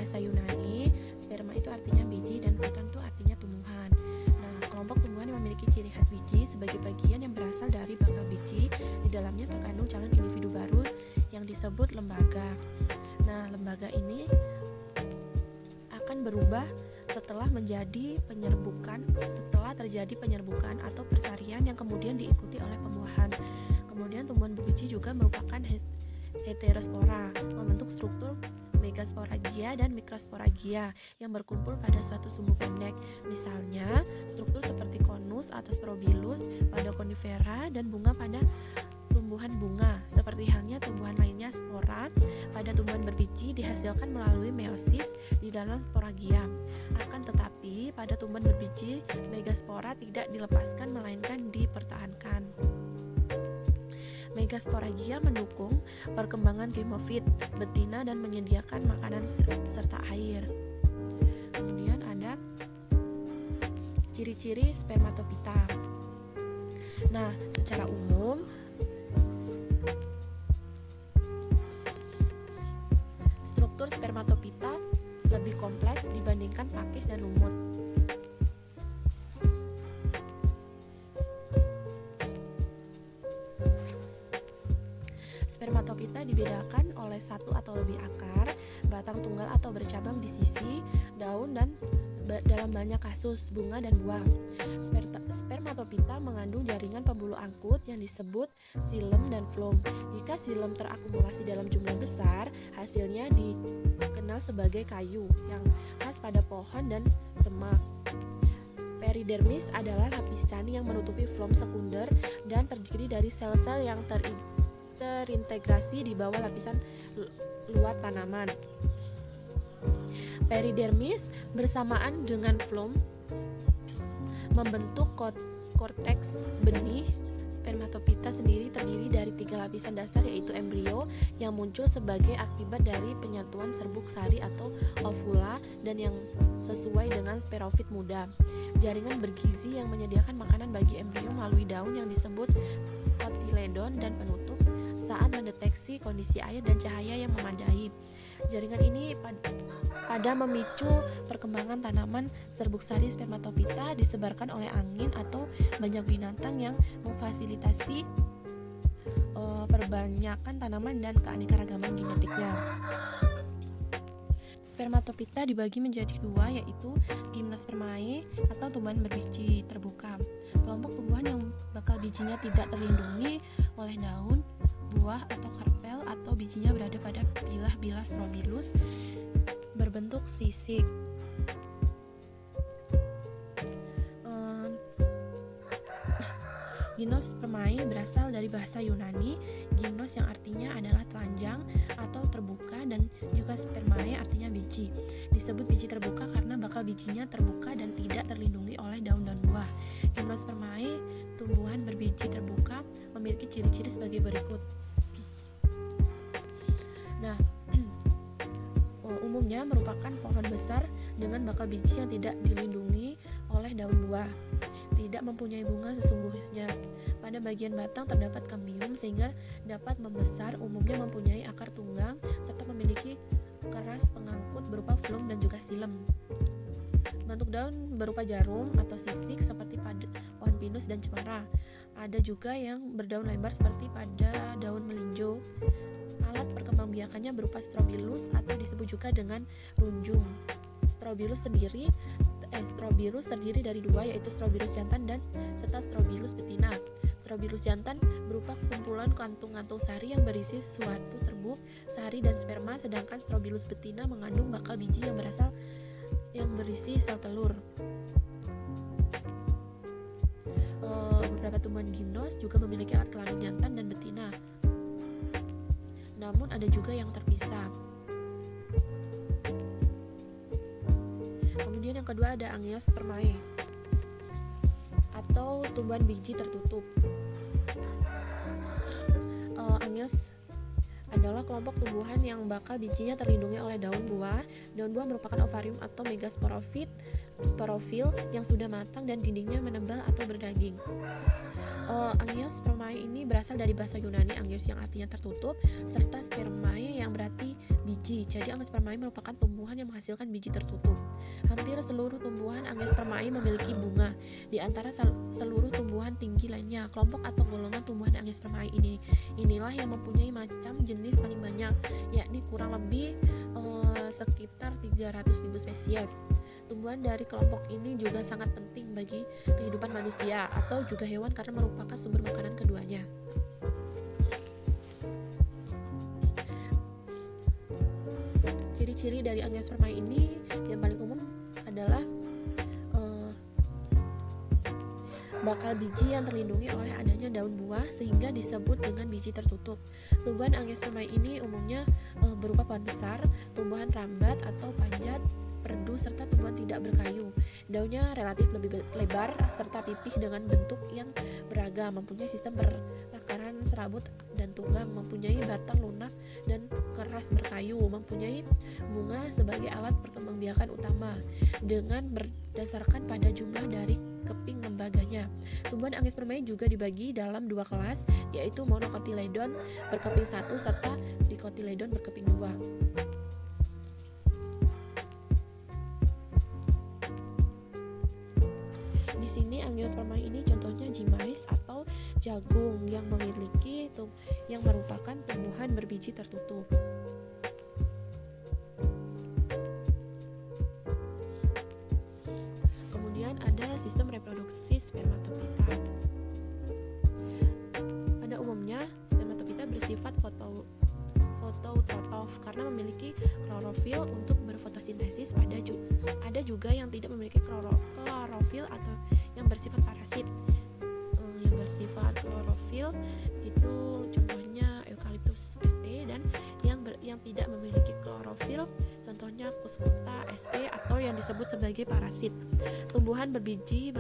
bahasa Yunani, sperma itu artinya biji dan phyton itu artinya tumbuhan. Nah, kelompok tumbuhan yang memiliki ciri khas biji sebagai bagian yang berasal dari bakal biji, di dalamnya terkandung calon individu baru yang disebut lembaga. Nah, lembaga ini akan berubah setelah terjadi penyerbukan atau persarian yang kemudian diikuti oleh pembuahan. Kemudian tumbuhan berbiji juga merupakan heterospora, membentuk struktur megasporagia dan mikrosporagia yang berkumpul pada suatu sumbu pendek. Misalnya, struktur seperti konus atau strobilus pada konifera dan bunga pada tumbuhan bunga. Seperti halnya tumbuhan lainnya, spora pada tumbuhan berbiji dihasilkan melalui meiosis di dalam sporagia. Akan tetapi, pada tumbuhan berbiji, megaspora tidak dilepaskan melainkan dipertahankan. Megasporagia mendukung perkembangan gemofit betina dan menyediakan makanan serta air. Kemudian ada ciri-ciri spermatopita. Nah, secara umum struktur spermatopita lebih kompleks dibandingkan pakis dan lumut. Spermatopita dibedakan oleh satu atau lebih akar, batang tunggal atau bercabang di sisi, daun, dan dalam banyak kasus bunga dan buah. Spermatopita mengandung jaringan pembuluh angkut yang disebut xilem dan floem. Jika xilem terakumulasi dalam jumlah besar, hasilnya dikenal sebagai kayu yang khas pada pohon dan semak. Peridermis adalah lapisan yang menutupi floem sekunder dan terdiri dari sel-sel yang terintegrasi di bawah lapisan luar tanaman. Peridermis bersamaan dengan floem membentuk korteks benih. Spermatopita sendiri terdiri dari 3 lapisan dasar, yaitu embrio yang muncul sebagai akibat dari penyatuan serbuk sari atau ovula dan yang sesuai dengan sporofit muda. Jaringan bergizi yang menyediakan makanan bagi embrio melalui daun yang disebut kotiledon dan penutup saat mendeteksi kondisi air dan cahaya yang memadai. Jaringan ini pada memicu perkembangan tanaman serbuk sari spermatopita disebarkan oleh angin atau banyak binatang yang memfasilitasi perbanyakan tanaman dan keanekaragaman genetiknya. Spermatopita dibagi menjadi 2, yaitu gymnospermae atau tumbuhan berbiji terbuka. Kelompok tumbuhan yang bakal bijinya tidak terlindungi oleh daun, buah atau karpel atau bijinya berada pada bilah-bilah strobilus berbentuk sisik. Gymnospermae berasal dari bahasa Yunani gymnos yang artinya adalah telanjang atau terbuka, dan juga spermae artinya biji. Disebut biji terbuka karena bakal bijinya terbuka dan tidak terlindungi oleh daun dan buah. Gymnospermae, tumbuhan berbiji terbuka, memiliki ciri-ciri sebagai berikut. Nah, umumnya merupakan pohon besar dengan bakal biji yang tidak dilindungi oleh daun buah. Tidak mempunyai bunga sesungguhnya. Pada bagian batang terdapat kambium sehingga dapat membesar, umumnya mempunyai akar tunggang serta memiliki keras pengangkut berupa floem dan juga xilem. Bentuk daun berupa jarum atau sisik seperti pada pohon pinus dan cemara. Ada juga yang berdaun lebar seperti pada daun melinjo. Alat perkembangbiakannya berupa strobilus atau disebut juga dengan runjung. Strobilus terdiri dari 2, yaitu strobilus jantan dan serta strobilus betina. Strobilus jantan berupa kumpulan kantung-kantung sari yang berisi suatu serbuk sari dan sperma, sedangkan strobilus betina mengandung bakal biji yang berisi sel telur. Beberapa tumbuhan gimnos juga memiliki alat kelamin jantan dan betina, namun ada juga yang terpisah. Kemudian yang kedua ada Angiospermae atau tumbuhan biji tertutup. Angios adalah kelompok tumbuhan yang bakal bijinya terlindungi oleh daun buah. Daun buah merupakan ovarium atau megasporofil yang sudah matang dan dindingnya menebal atau berdaging. Angiospermae ini berasal dari bahasa Yunani angios yang artinya tertutup, serta spermae yang berarti biji. Jadi angiospermae merupakan tumbuhan yang menghasilkan biji tertutup. Hampir seluruh tumbuhan angiospermae memiliki bunga. Di antara seluruh tumbuhan tinggi lainnya, kelompok atau golongan tumbuhan angiospermae inilah yang mempunyai macam jenis paling banyak, yakni kurang lebih sekitar 300.000 spesies. Tumbuhan dari kelompok ini juga sangat penting bagi kehidupan manusia atau juga hewan karena merupakan sumber makanan keduanya. Ciri-ciri dari angiospermae ini yang paling umum adalah bakal biji yang terlindungi oleh adanya daun buah sehingga disebut dengan biji tertutup. Tumbuhan angiospermae ini umumnya berupa pohon besar, tumbuhan rambat atau panjat, perdu, serta tumbuhan tidak berkayu. Daunnya relatif lebih lebar serta pipih dengan bentuk yang beragam, mempunyai sistem perakaran serabut dan tunggang, mempunyai batang lunak dan keras berkayu, mempunyai bunga sebagai alat perkembangbiakan utama dengan berdasarkan pada jumlah dari keping lembaganya. Tumbuhan angiospermae juga dibagi dalam dua kelas, yaitu monocotyledon berkeping 1 serta dicotyledon berkeping 2. Di sini angiospermae ini contohnya jimais atau jagung yang merupakan tumbuhan berbiji tertutup. Kemudian ada sistem reproduksi spermatopita. Pada umumnya spermatopita bersifat fototrof karena memiliki klorofil untuk berfotosintesis. Ada juga yang tidak memiliki klorofil atau yang bersifat parasit. Yang bersifat klorofil itu contohnya Eucalyptus sp, dan yang tidak memiliki klorofil contohnya Cuscuta sp atau yang disebut sebagai parasit. Tumbuhan berbiji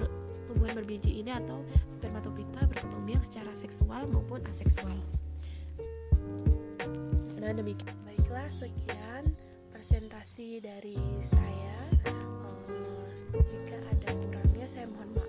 ini atau spermatopita berkembang biak secara seksual maupun aseksual. Nah, demikian. Baiklah, sekian presentasi dari saya. Jika ada kurangnya saya mohon maaf.